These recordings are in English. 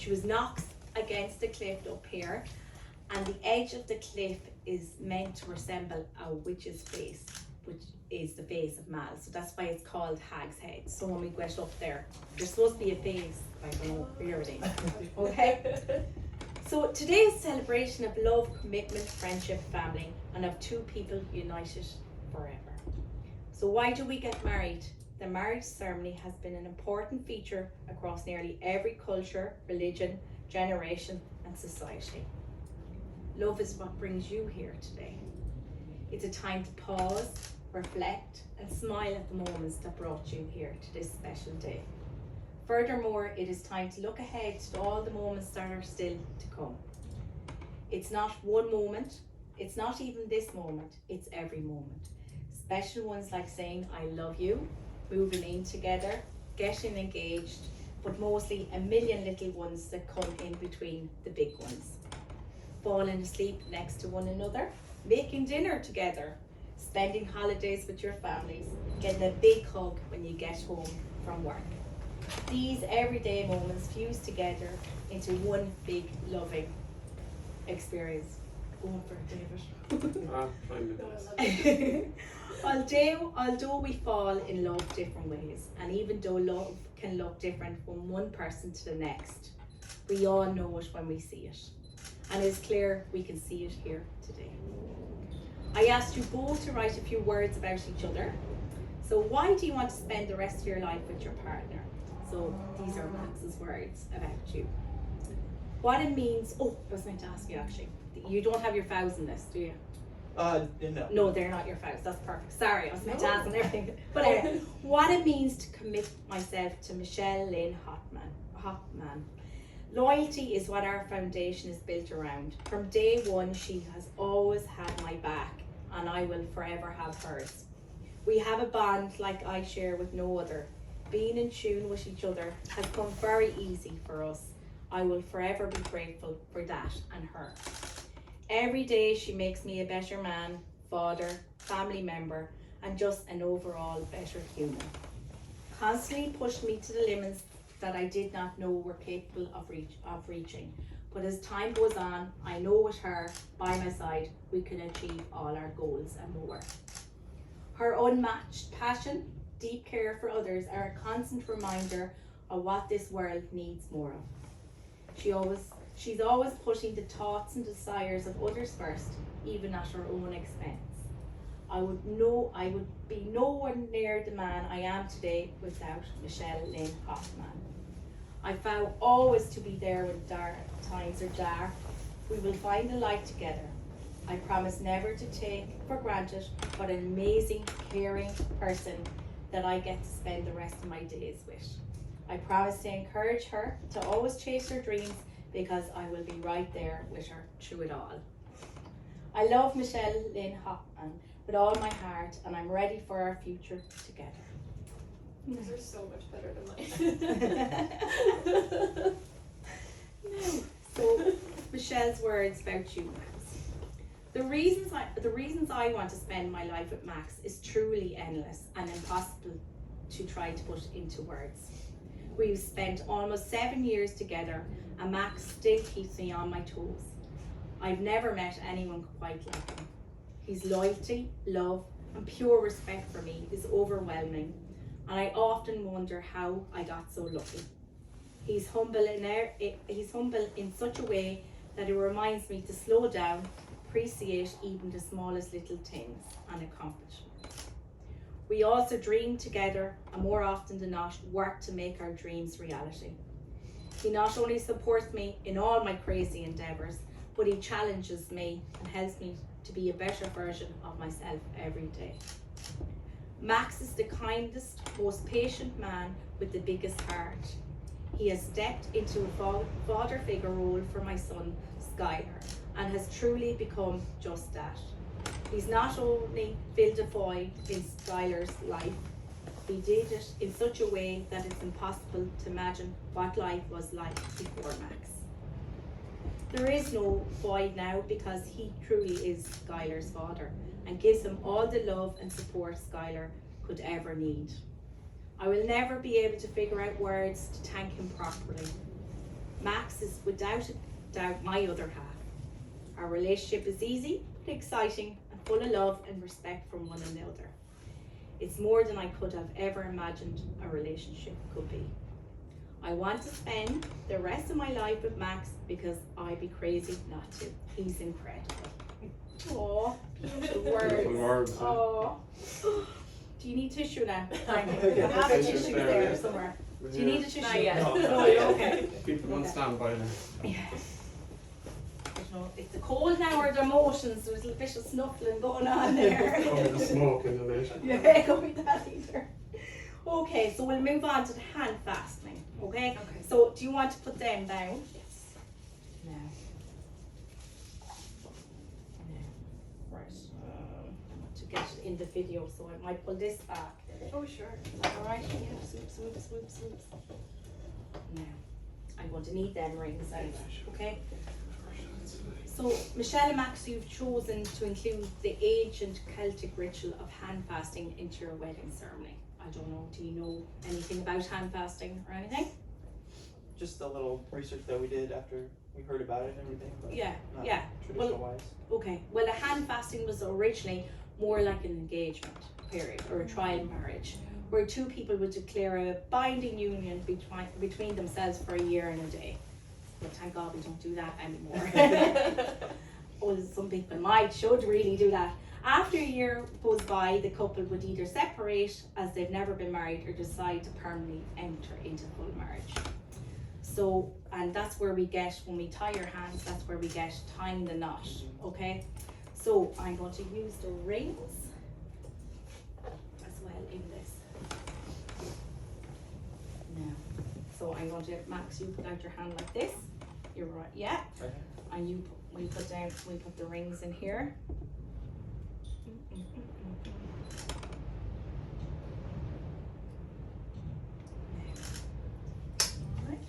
She was knocked against the cliff up here, and the edge of the cliff is meant to resemble a witch's face, which is the face of Mal. So that's why it's called Hag's Head. So when we get up there, there's supposed to be a face. I don't know where it is. Okay? So today's celebration of love, commitment, friendship, family, and of two people united forever. So why do we get married? The marriage ceremony has been an important feature across nearly every culture, religion, generation, and society. Love is what brings you here today. It's a time to pause, reflect, and smile at the moments that brought you here to this special day. Furthermore, it is time to look ahead to all the moments that are still to come. It's not one moment, it's not even this moment, it's every moment. Special ones like saying I love you, moving in together, getting engaged, but mostly a million little ones that come in between the big ones. Falling asleep next to one another, making dinner together, spending holidays with your families, getting a big hug when you get home from work. These everyday moments fuse together into one big loving experience. Going for it, David. Although we fall in love different ways, and even though love can look different from one person to the next, we all know it when we see it. And it's clear we can see it here today. I asked you both to write a few words about each other. So why do you want to spend the rest of your life with your partner? So these are Max's words about you. What it means, I was meant to ask you actually. You don't have your vows in this, do you? No. No, they're not your vows, that's perfect. Sorry, I was meant to ask and everything. But anyway, what it means to commit myself to Michelle Lynn Hotman. Loyalty is what our foundation is built around. From day one, she has always had my back, and I will forever have hers. We have a bond like I share with no other. Being in tune with each other has come very easy for us. I will forever be grateful for that and her. Every day she makes me a better man, father, family member, and just an overall better human. Constantly pushed me to the limits that I did not know were capable of reaching. But as time goes on, I know with her by my side, we can achieve all our goals and more. Her unmatched passion, deep care for others are a constant reminder of what this world needs more of. She's always putting the thoughts and desires of others first, even at her own expense. I would be nowhere near the man I am today without Michelle Lynn Hoffman. I vow always to be there when dark times are dark. We will find the light together. I promise never to take for granted what an amazing, caring person that I get to spend the rest of my days with. I promise to encourage her to always chase her dreams because I will be right there with her through it all. I love Michelle Lynn Hoffman with all my heart, and I'm ready for our future together. These are so much better than mine. So, Michelle's words about you, Max. The reasons I want to spend my life with Max is truly endless and impossible to try to put into words. We've spent almost 7 years together, and Max still keeps me on my toes. I've never met anyone quite like him. His loyalty, love, and pure respect for me is overwhelming, and I often wonder how I got so lucky. He's humble in such a way that it reminds me to slow down, appreciate even the smallest little things and accomplishments. We also dream together, and more often than not, work to make our dreams reality. He not only supports me in all my crazy endeavours, but he challenges me and helps me to be a better version of myself every day. Max is the kindest, most patient man with the biggest heart. He has stepped into a father figure role for my son, Skylar, and has truly become just that. He's not only filled a void in Skylar's life, he did it in such a way that it's impossible to imagine what life was like before Max. There is no void now because he truly is Skylar's father and gives him all the love and support Skylar could ever need. I will never be able to figure out words to thank him properly. Max is without a doubt my other half. Our relationship is easy, exciting, and full of love and respect from one another. It's more than I could have ever imagined a relationship could be. I want to spend the rest of my life with Max because I'd be crazy not to. He's incredible. Aww, beautiful words. Aww. Do you need tissue now? Frank? I have a tissue there somewhere. Do you need a tissue? Not yet. No, okay. People on standby now. Yeah. It's the cold now or the emotions. There's a bit of snuffling going on there. Probably the smoke in the night. Yeah, it could be that either. Okay, so we'll move on to the hand fastening. Okay? Okay. So do you want to put them down? Yes. No. No. Right. To get it in the video, so I might pull this back. Oh, sure. Is that alright? Yeah. Swoop, swoop, swoop, swoop. Now, I'm going to need them rings out. Okay? So, Michelle and Max, you've chosen to include the ancient Celtic ritual of hand fasting into your wedding ceremony. I don't know, do you know anything about hand fasting or anything? Just a little research that we did after we heard about it and everything. But Yeah, not yeah. traditional wise. Okay, well, a hand fasting was originally more like an engagement period or a trial marriage, where two people would declare a binding union between themselves for a year and a day. But thank God we don't do that anymore. Well, some people should really do that. After a year goes by, the couple would either separate as they've never been married or decide to permanently enter into full marriage. So, and that's where we get, when we tie your hands, that's where we get tying the knot, okay? So I'm going to use the rings as well in this. Now, so I'm going to, Max, you put out your hand like this. You're right, yeah. Okay. And you, we put the rings in here. Alright.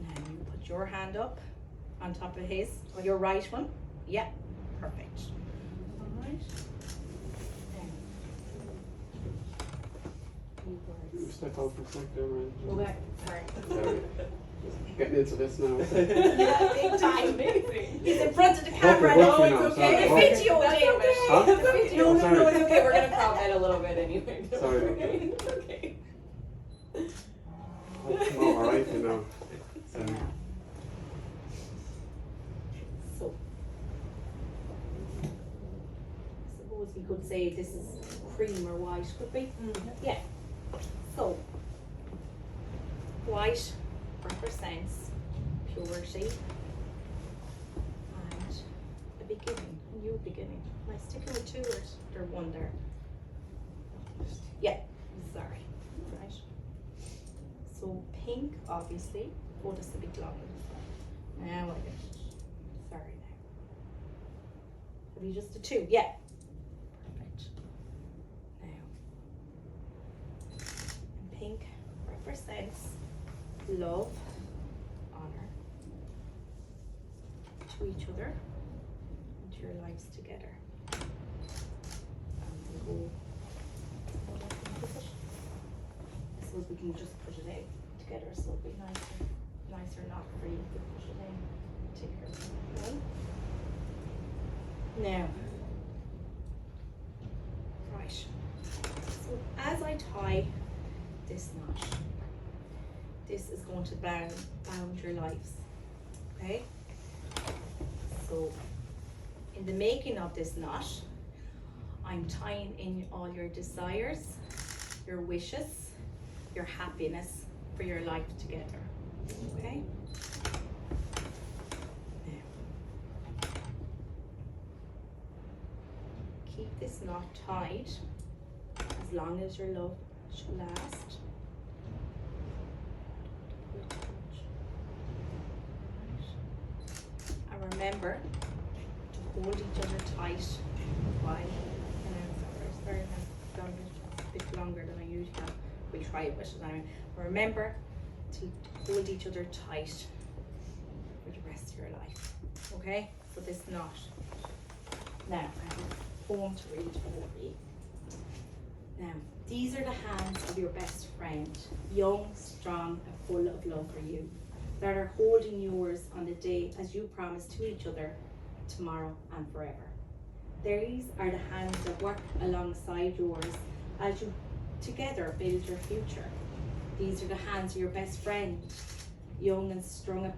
Now you put your hand up on top of his, or your right one. Yeah, perfect. Alright. Step out for a sec there, man. Okay, sorry. Sorry. Getting into this now. Yeah, big time. Amazing. He's in front of the camera. Okay, No, okay, it's now, okay. sorry. The video, That's David. okay. Huh? The video. Oh, No, sorry. it's okay. We're gonna crop it a little bit anyway. Don't Sorry. worry. It's okay. Oh, alright, you know. So, I suppose we could say this is cream or white, could we? Yeah. So, white represents purity and a beginning, a new beginning. Am I sticking with two or one there? Yeah, sorry. Right. So pink, obviously. Oh, that's a bit long. Now I get it. Sorry now. Have you just the two? Yeah. Perfect. Now. And pink represents love, honor to each other and to your lives together. And we'll go. I suppose we can just put it out together so it'll be nicer not for you to push it in. Take care of it. Now, right. So as I tie this knot, this is going to bound your lives. Okay? So in the making of this knot, I'm tying in all your desires, your wishes, your happiness for your life together. Okay? Now, keep this knot tied as long as your love should last. And remember to hold each other tight while, it's very done a bit longer than I usually have. We'll try it with it anyway. Remember to hold each other tight for the rest of your life. Okay? So this knot. Now I have a poem to read for you. Now, These are the hands of your best friend, young, strong, and full of love for you, that are holding yours on the day as you promise to each other, tomorrow and forever. These are the hands that work alongside yours as you together build your future. These are the hands of your best friend, young and strong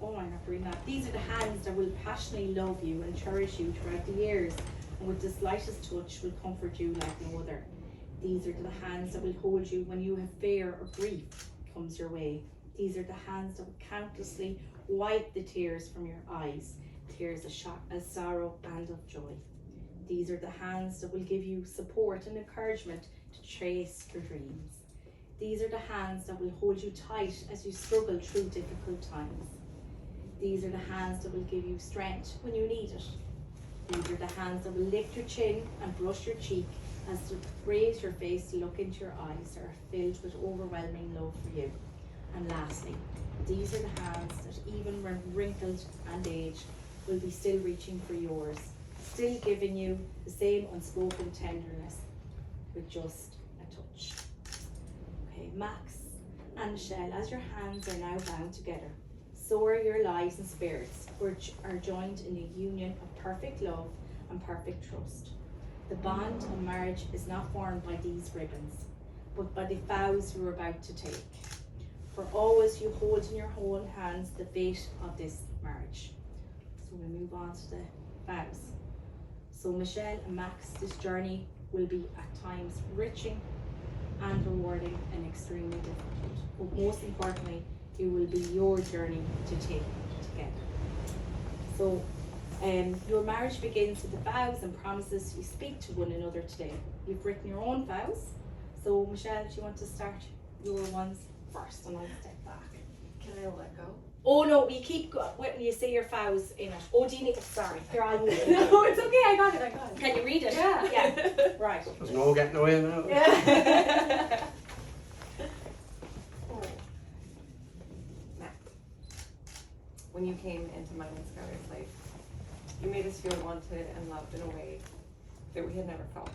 oh, I have to read that. These are the hands that will passionately love you and cherish you throughout the years, and with the slightest touch will comfort you like no other. These are the hands that will hold you when you have fear or grief comes your way. These are the hands that will countlessly wipe the tears from your eyes, tears of sorrow and of joy. These are the hands that will give you support and encouragement to chase your dreams. These are the hands that will hold you tight as you struggle through difficult times. These are the hands that will give you strength when you need it. These are the hands that will lift your chin and brush your cheek as they raise your face to look into your eyes that are filled with overwhelming love for you. And lastly, these are the hands that even when wrinkled and aged will be still reaching for yours, still giving you the same unspoken tenderness with just a touch. Okay, Max and Michelle, as your hands are now bound together, so are your lives and spirits, which are joined in a union of perfect love and perfect trust. The bond of marriage is not formed by these ribbons, but by the vows you are about to take. For always you hold in your own hands the fate of this marriage. So we'll move on to the vows. So Michelle and Max, this journey will be at times enriching and rewarding and extremely difficult. But most importantly, it will be your journey to take together. So your marriage begins with the vows and promises you speak to one another today. You've written your own vows. So Michelle, do you want to start your ones first and I'll step back? Can I let go? Oh no, we keep when you say your vows in it. Oh, do you need sorry, here I'll move it. No, it's okay. I got it. Can you read it? Yeah. Yeah. Right. There's no getting away now. Yeah. Matt, when you came into mine and Skylar's life, you made us feel wanted and loved in a way that we had never felt.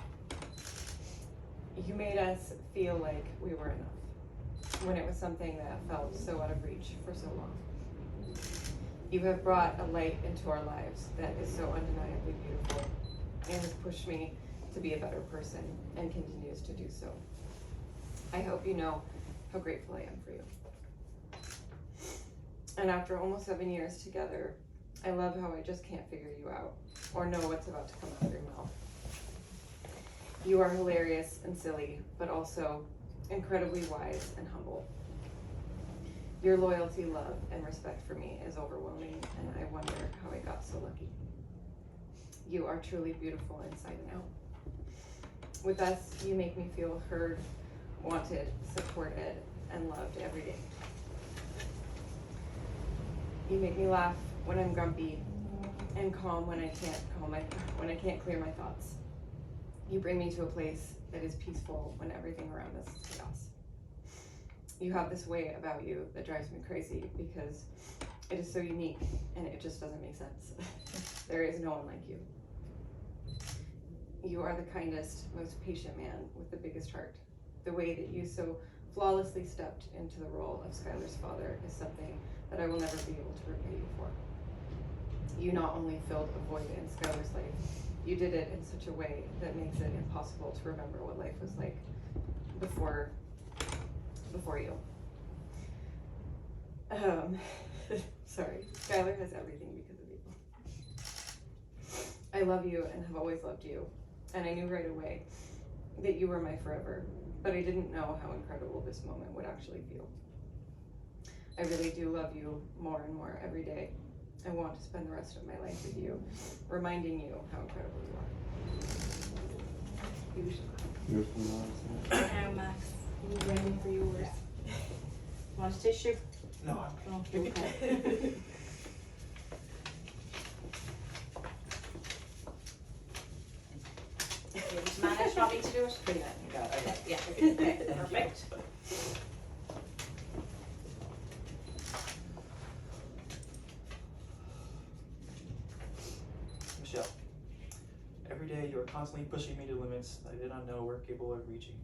You made us feel like we were enough when it was something that felt so out of reach for so long. You have brought a light into our lives that is so undeniably beautiful and has pushed me to be a better person and continues to do so. I hope you know how grateful I am for you. And after almost 7 years together, I love how I just can't figure you out or know what's about to come out of your mouth. You are hilarious and silly, but also incredibly wise and humble. Your loyalty, love, and respect for me is overwhelming, and I wonder how I got so lucky. You are truly beautiful inside and out. With us, you make me feel heard, wanted, supported, and loved every day. You make me laugh when I'm grumpy and calm when I can't clear my thoughts. You bring me to a place that is peaceful when everything around us is chaos. You have this way about you that drives me crazy because it is so unique and it just doesn't make sense. There is no one like you. You are the kindest, most patient man with the biggest heart. The way that you so flawlessly stepped into the role of Skylar's father is something that I will never be able to repay you for. You not only filled a void in Skylar's life, you did it in such a way that makes it impossible to remember what life was like before you. Sorry, Skylar has everything because of you. I love you and have always loved you, and I knew right away that you were my forever, but I didn't know how incredible this moment would actually feel. I really do love you more and more every day. I want to spend the rest of my life with you, reminding you how incredible you are. You should laugh. Now, Max, are you ready for yours? Want a tissue? No, Oh, okay. Does manage want me to do it? I got it. Yeah, okay, perfect. Michelle, every every day you are constantly pushing me to limits that I did not know were capable of reaching.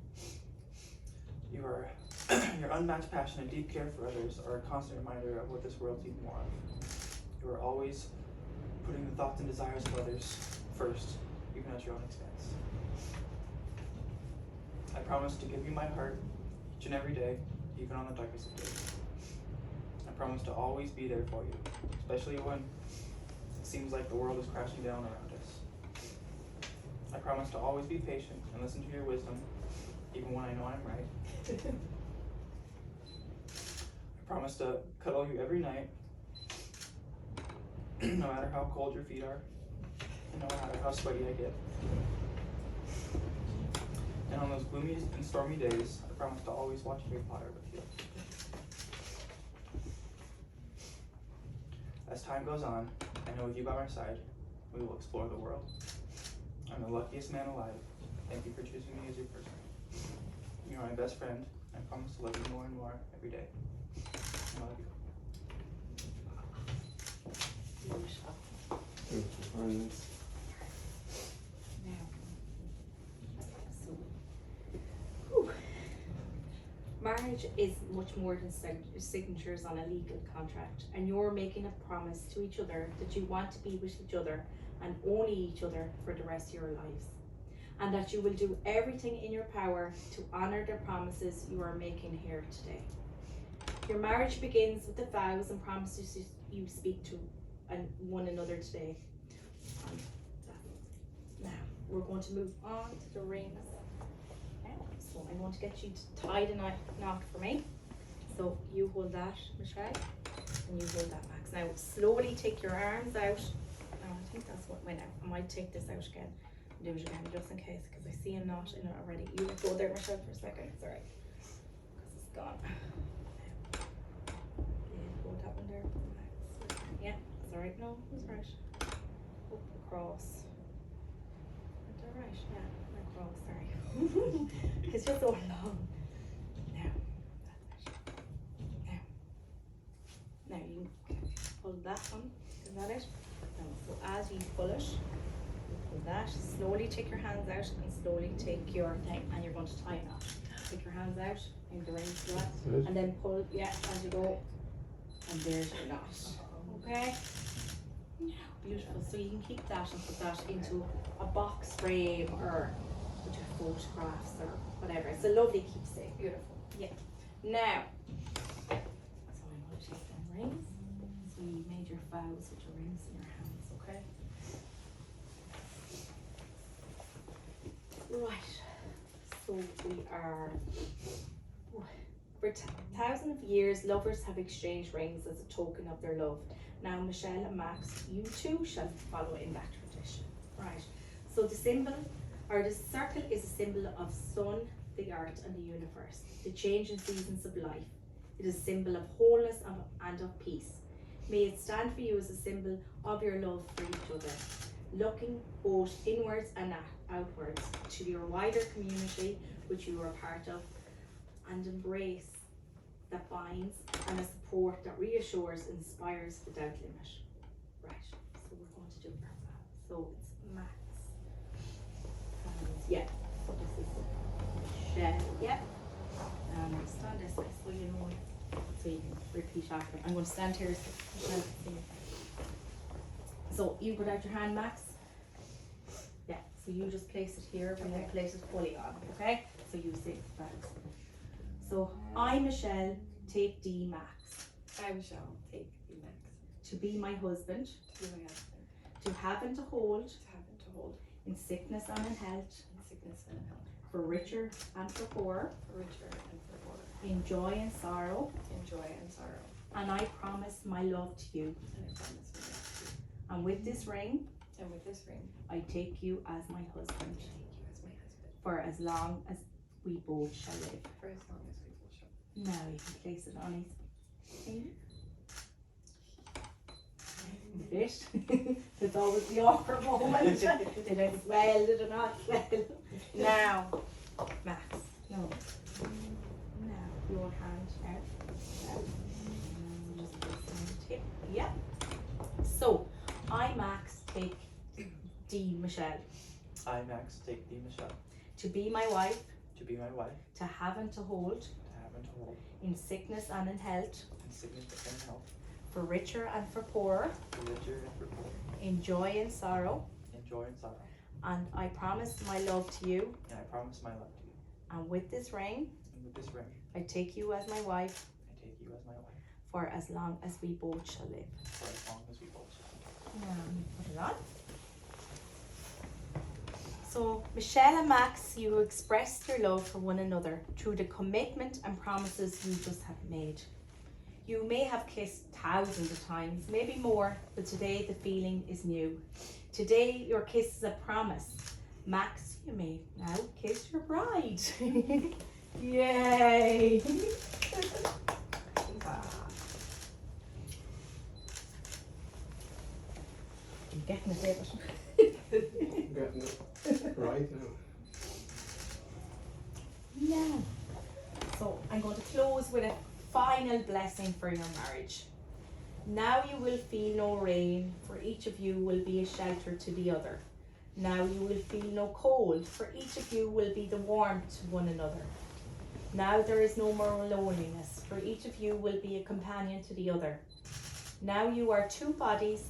Your unmatched passion and deep care for others are a constant reminder of what this world needs more of. You are always putting the thoughts and desires of others first, even at your own expense. I promise to give you my heart each and every day, even on the darkest of days. I promise to always be there for you, especially when it seems like the world is crashing down around us. I promise to always be patient and listen to your wisdom, even when I know I'm right. I promise to cuddle you every night, no matter how cold your feet are, no matter how sweaty I get. And on those gloomy and stormy days, I promise to always watch Harry Potter with you. As time goes on, I know with you by my side, we will explore the world. I'm the luckiest man alive. Thank you for choosing me as your person. You are my best friend. I promise to love you more and more every day. I love you. Beautiful. Very nice. Now, so, whew. Marriage is much more than signatures on a legal contract, and you're making a promise to each other that you want to be with each other and only each other for the rest of your lives, and that you will do everything in your power to honor the promises you are making here today. Your marriage begins with the vows and promises you speak to one another today. Now, we're going to move on to the rings. So I'm going to get you to tie the knot for me. So you hold that, Michelle, and you hold that, Max. Now, slowly take your arms out. Oh, I think that's what went out. I might take this out again and do it again, just in case, because I see a knot in it already. You go there, Michelle, for a second. It's alright, because it's gone. Yeah, hold that one there, Max. Yeah, it's alright. No, it's alright. Up across. It's alright, yeah, across, sorry. It's just so long. Now, that's it. Now you pull that one. Is that it? No. So as you pull it, you pull that. Slowly take your hands out and slowly take your thing, and you're going to tie a knot. Take your hands out in the rings, and then pull. Yeah, as you go, and there's your knot. Okay. Beautiful. So you can keep that and put that into a box frame or put your photographs or whatever. It's a lovely keepsake. Beautiful. Yeah. Now, so I'm going to take them rings. So you made your vows with your rings in your hands, okay? Right. So we are. For thousands of years, lovers have exchanged rings as a token of their love. Now, Michelle and Max, you too shall follow in that tradition. Right. So the symbol, or the circle, is a symbol of sun, the earth, and the universe, the changing seasons of life. It is a symbol of wholeness and of peace. May it stand for you as a symbol of your love for each other, looking both inwards and outwards to your wider community, which you are a part of, and embrace that binds, and a support that reassures, inspires without limit. Right, so we're going to do our vow. So it's Max. And yeah, so this is Michelle. Yeah. Stand this way so you know it. So you can repeat after me. I'm going to stand here so Michelle can see it. So you put out your hand, Max. Yeah, so you just place it here and then place it fully on, okay? So you say vows. So, I, Michelle, take thee, Max. I shall take thee, Max. To be my husband. To be my husband. To have and to hold. To have and to hold. In sickness and in health. In sickness and in health. For richer and for poorer. For richer and for poorer. In joy and sorrow. In joy and sorrow. And I promise my love to you. And I promise my love to you. And with this ring. And with this ring. I take you as my husband. I take you as my husband. For as long as we both shall live. For as long as we both shall live. Now you can place it on his finger. Fish. It's always the awkward moment. Did it swell? Did it not swell? Now, Max. No. Now, your hand out. Just place it on the tip. Yeah. So, I, Max, take D, Michelle. I, Max, take thee, Michelle, to be my wife, to be my wife, to have and to hold, to have and to hold, in sickness and in health, in sickness and health, for richer and for poorer, for richer and for poor, in joy and sorrow. in joy and sorrow. And I promise my love to you, And I promise my love to you. and with this ring, And with this ring, I take you as my wife, I take you as my wife, for as long as we both shall live. for as long as we both shall. Now, let me put it on. So, Michelle and Max, you expressed your love for one another through the commitment and promises you just have made. You may have kissed thousands of times, maybe more, but today the feeling is new. Today your kiss is a promise. Max, you may now kiss your bride. Yay! I'm getting it, David. Getting it right now. Yeah. So I'm going to close with a final blessing for your marriage. Now you will feel no rain, for each of you will be a shelter to the other. Now you will feel no cold, for each of you will be the warmth to one another. Now there is no more loneliness, for each of you will be a companion to the other. Now you are two bodies